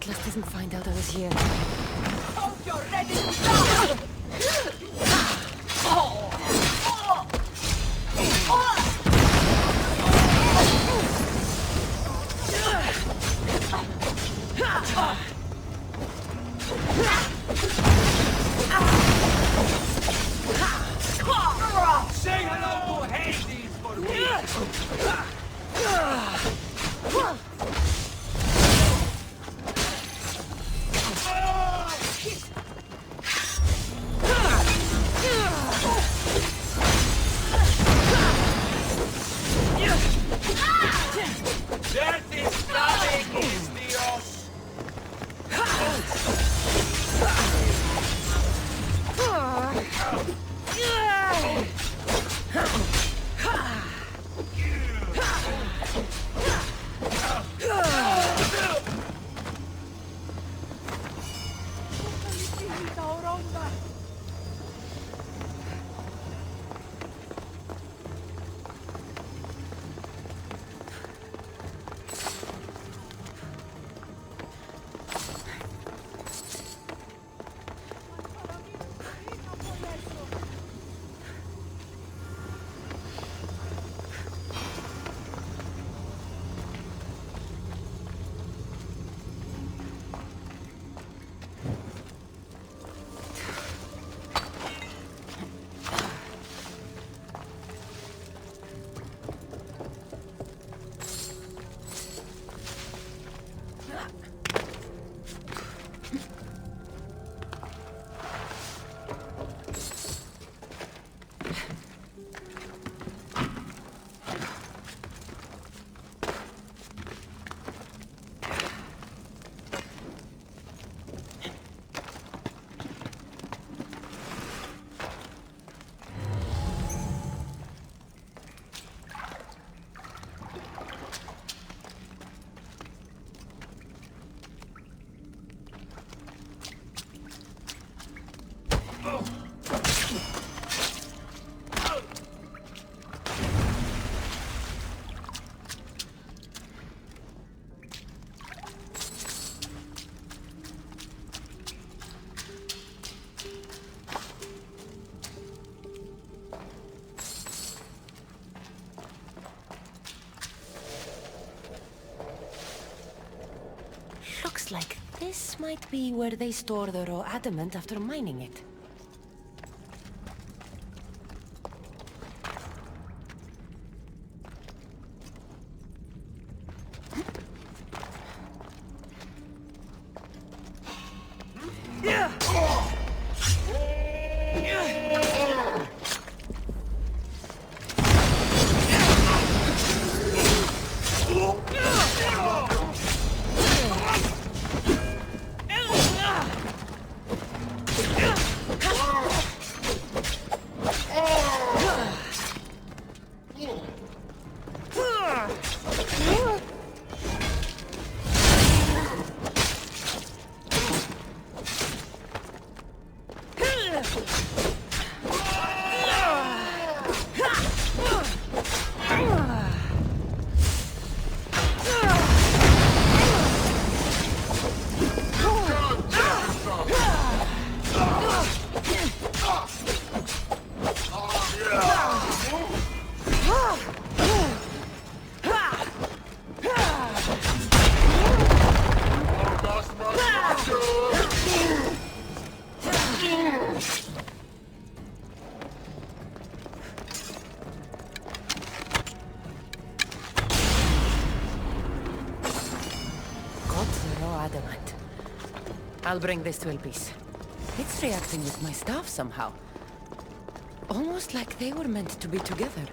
Atlas doesn't find out I was here. Hope you're ready to die! Say hello to Hades for me! Death is coming, Dios! Looks like this might be where they store the raw adamant after mining it. Adamant. I'll bring this to Elpis. It's reacting with my staff somehow. Almost like they were meant to be together.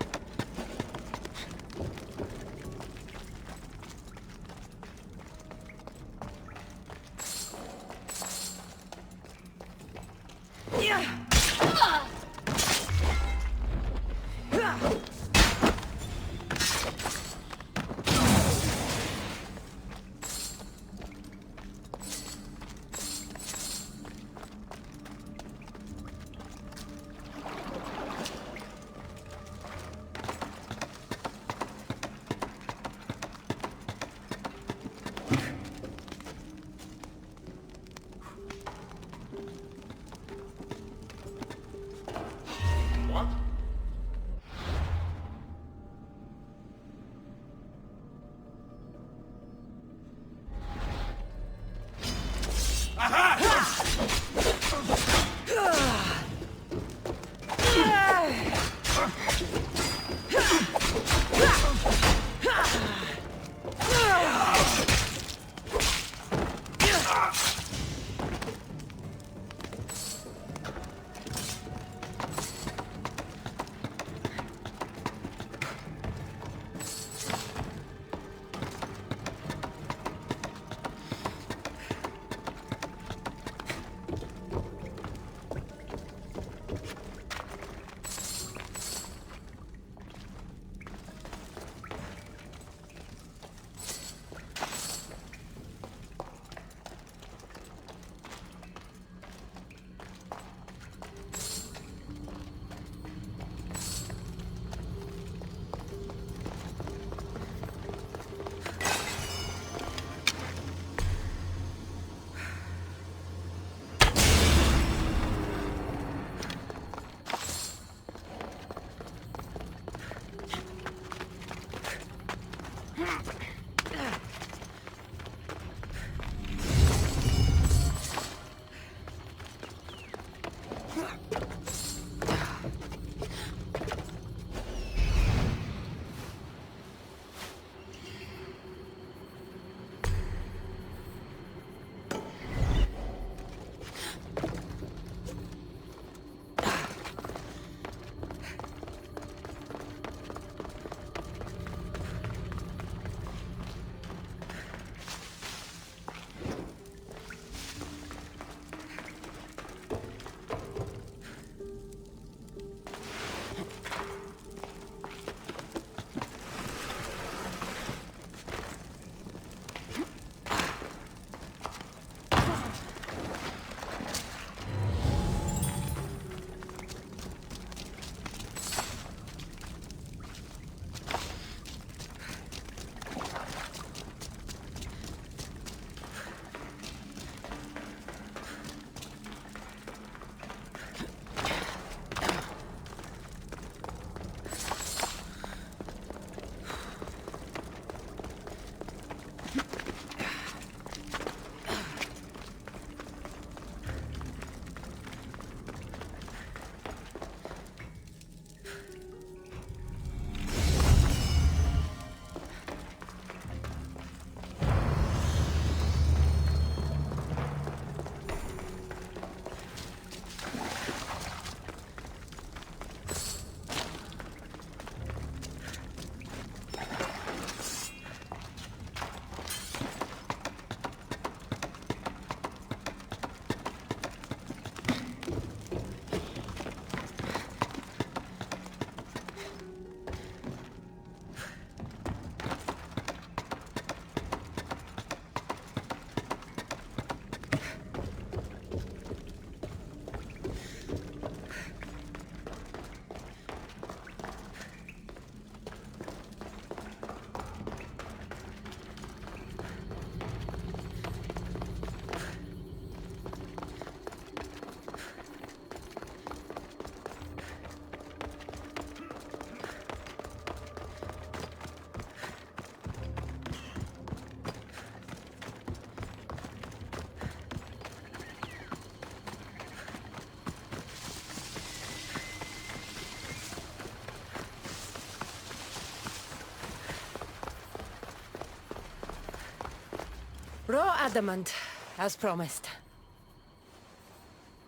Raw adamant, as promised.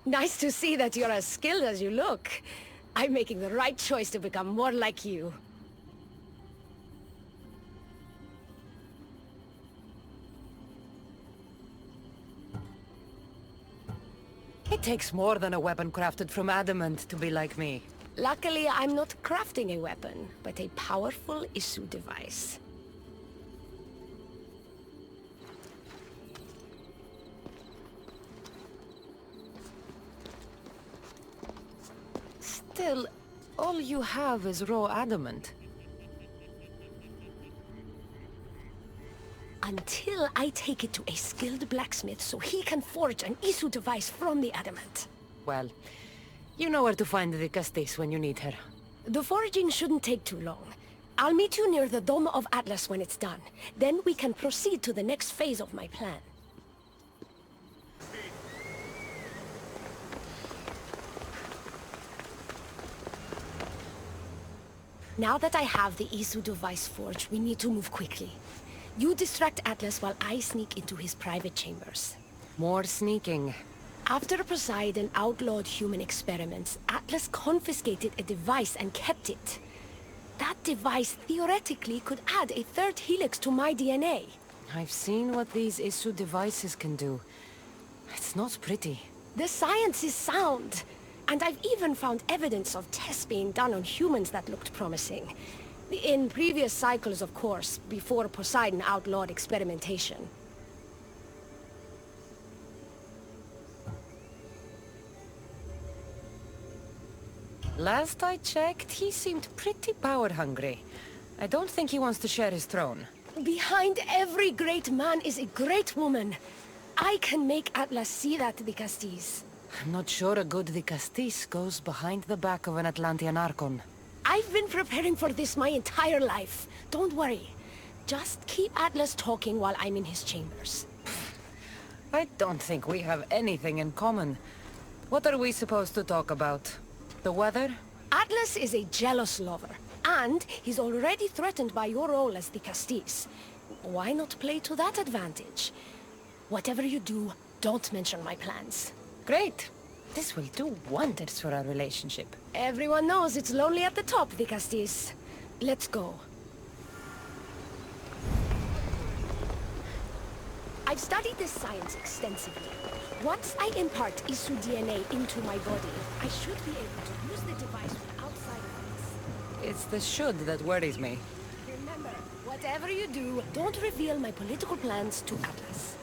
Nice to see that you're as skilled as you look. I'm making the right choice to become more like you. It takes more than a weapon crafted from adamant to be like me. Luckily, I'm not crafting a weapon, but a powerful issue device. Still, all you have is raw adamant. Until I take it to a skilled blacksmith so he can forge an issue device from the adamant. Well, you know where to find the Castis when you need her. The foraging shouldn't take too long. I'll meet you near the Dome of Atlas when it's done. Then we can proceed to the next phase of my plan. Now that I have the issue device forged, we need to move quickly. You distract Atlas while I sneak into his private chambers. More sneaking. After Poseidon outlawed human experiments, Atlas confiscated a device and kept it. That device theoretically could add a third helix to my DNA. I've seen what these issue devices can do. It's not pretty. The science is sound, and I've even found evidence of tests being done on humans that looked promising. In previous cycles, of course, before Poseidon outlawed experimentation. Last I checked, he seemed pretty power-hungry. I don't think he wants to share his throne. Behind every great man is a great woman. I can make Atlas see that, the Castis. I'm not sure a good the Castis goes behind the back of an Atlantean Archon. I've been preparing for this my entire life. Don't worry. Just keep Atlas talking while I'm in his chambers. I don't think we have anything in common. What are we supposed to talk about? The weather? Atlas is a jealous lover, and he's already threatened by your role as the Castis. Why not play to that advantage? Whatever you do, don't mention my plans. Great. This will do wonders for our relationship. Everyone knows it's lonely at the top, the Castis. Let's go. I've studied this science extensively. Once I impart Isu DNA into my body, I should be able to use the device from outside of this. It's the should that worries me. Remember, whatever you do, don't reveal my political plans to Atlas.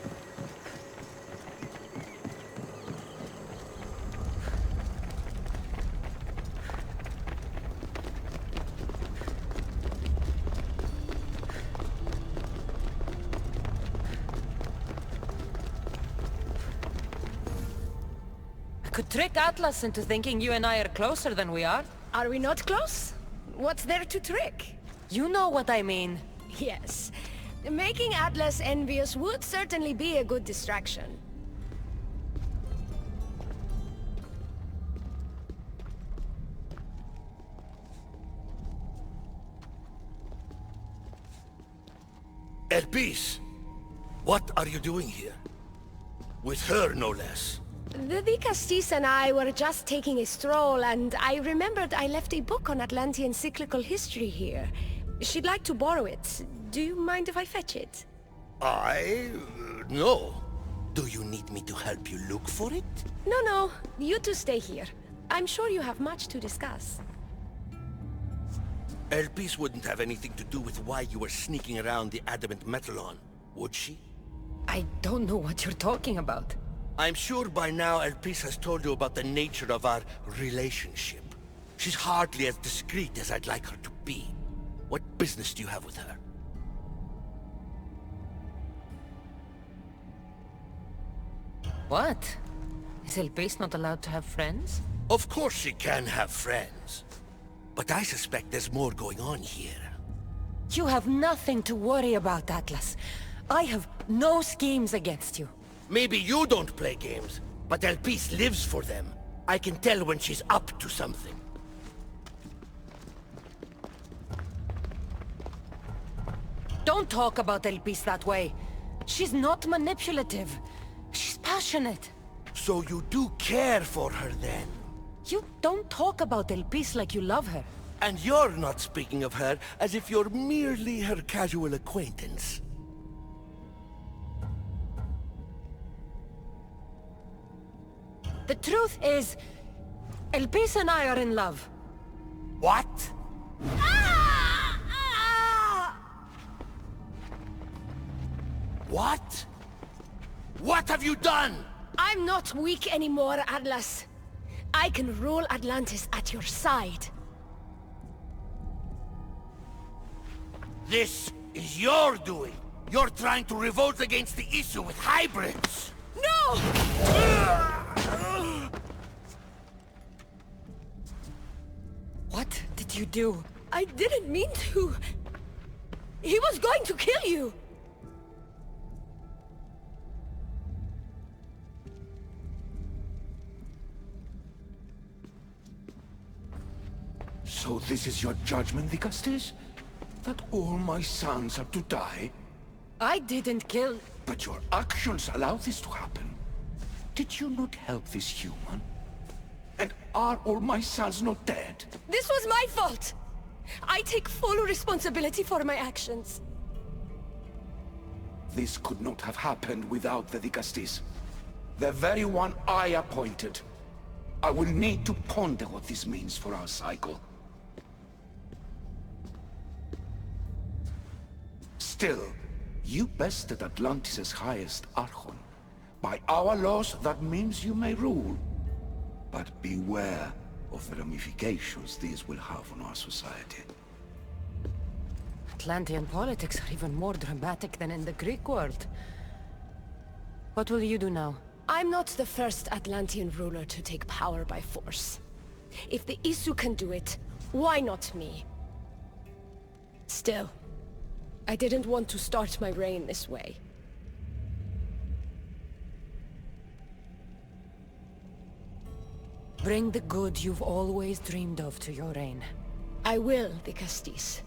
Could trick Atlas into thinking you and I are closer than we are. Are we not close? What's there to trick? You know what I mean. Yes. Making Atlas envious would certainly be a good distraction. Elpis, what are you doing here? With her, no less. The Castis and I were just taking a stroll, and I remembered I left a book on Atlantean cyclical history here. She'd like to borrow it. Do you mind if I fetch it? No. Do you need me to help you look for it? No. You two stay here. I'm sure you have much to discuss. Elpis wouldn't have anything to do with why you were sneaking around the adamant Metallon, would she? I don't know what you're talking about. I'm sure by now Elpis has told you about the nature of our relationship. She's hardly as discreet as I'd like her to be. What business do you have with her? What? Is Elpis not allowed to have friends? Of course she can have friends. But I suspect there's more going on here. You have nothing to worry about, Atlas. I have no schemes against you. Maybe you don't play games, but Elpis lives for them. I can tell when she's up to something. Don't talk about Elpis that way. She's not manipulative. She's passionate. So you do care for her then? You don't talk about Elpis like you love her. And you're not speaking of her as if you're merely her casual acquaintance. The truth is, Elpis and I are in love. What? What? What have you done? I'm not weak anymore, Atlas. I can rule Atlantis at your side. This is your doing. You're trying to revolt against the issue with hybrids. No! What did you do? I didn't mean to. He was going to kill you. So this is your judgment, Vicastes? That all my sons are to die? I didn't kill... But your actions allow this to happen. Did you not help this human? And are all my sons not dead? This was my fault. I take full responsibility for my actions. This could not have happened without the Vicastes. The very one I appointed. I will need to ponder what this means for our cycle. Still, you bested Atlantis' highest Archon. By our laws, that means you may rule. But beware of the ramifications these will have on our society. Atlantean politics are even more dramatic than in the Greek world. What will you do now? I'm not the first Atlantean ruler to take power by force. If the Isu can do it, why not me? Still, I didn't want to start my reign this way. Bring the good you've always dreamed of to your reign. I will, Dicastis.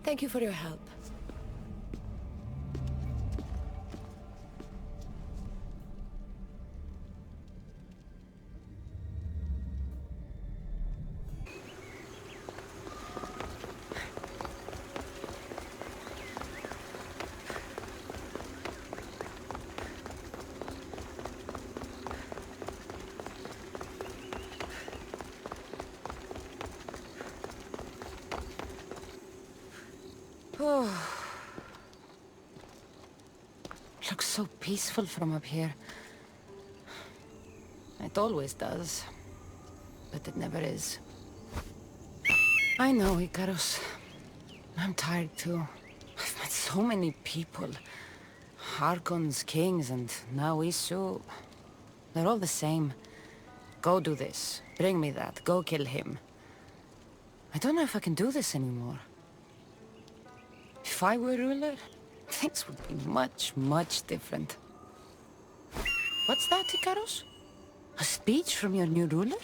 Thank you for your help. Looks so peaceful from up here. It always does. But it never is. I know, Icarus. I'm tired too. I've met so many people. Archons, kings, and now Isu. They're all the same. Go do this. Bring me that. Go kill him. I don't know if I can do this anymore. If I were ruler, things would be much, much different. What's that, Icarus? A speech from your new ruler?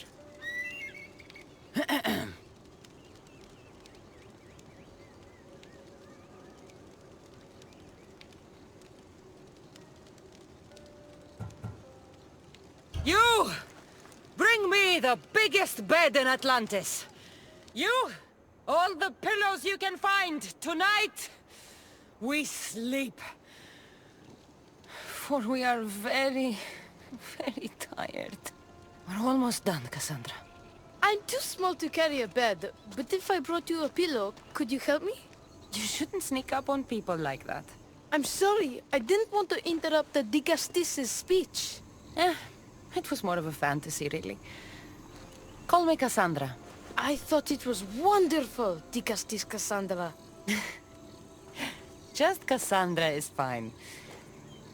You! Bring me the biggest bed in Atlantis! You! All the pillows you can find! Tonight, we sleep. For we are very, very tired. We're almost done, Cassandra. I'm too small to carry a bed, but if I brought you a pillow, could you help me? You shouldn't sneak up on people like that. I'm sorry, I didn't want to interrupt the Dicastis' speech. It was more of a fantasy, really. Call me Cassandra. I thought it was wonderful, Dicastis Cassandra. Just Cassandra is fine.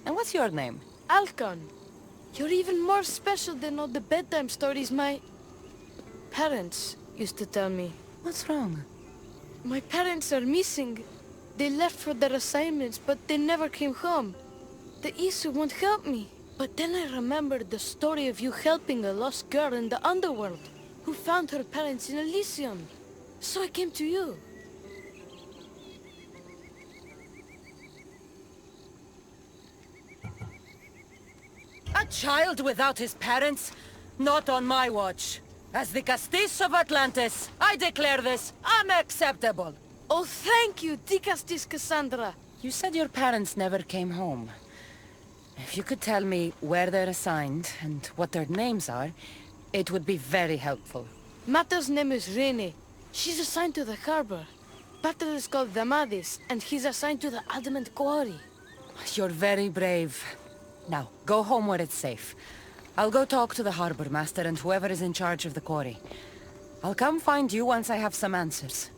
And what's your name? Alcon, you're even more special than all the bedtime stories my parents used to tell me. What's wrong? My parents are missing. They left for their assignments, but they never came home. The Isu won't help me. But then I remembered the story of you helping a lost girl in the underworld, who found her parents in Elysium. So I came to you. A child without his parents? Not on my watch. As the Castis of Atlantis, I declare this unacceptable. Oh, thank you, Dicastis Cassandra. You said your parents never came home. If you could tell me where they're assigned and what their names are, it would be very helpful. Mata's name is Rene. She's assigned to the harbor. Pater is called Damadis, and he's assigned to the adamant quarry. You're very brave. Now, go home where it's safe. I'll go talk to the harbor master and whoever is in charge of the quarry. I'll come find you once I have some answers.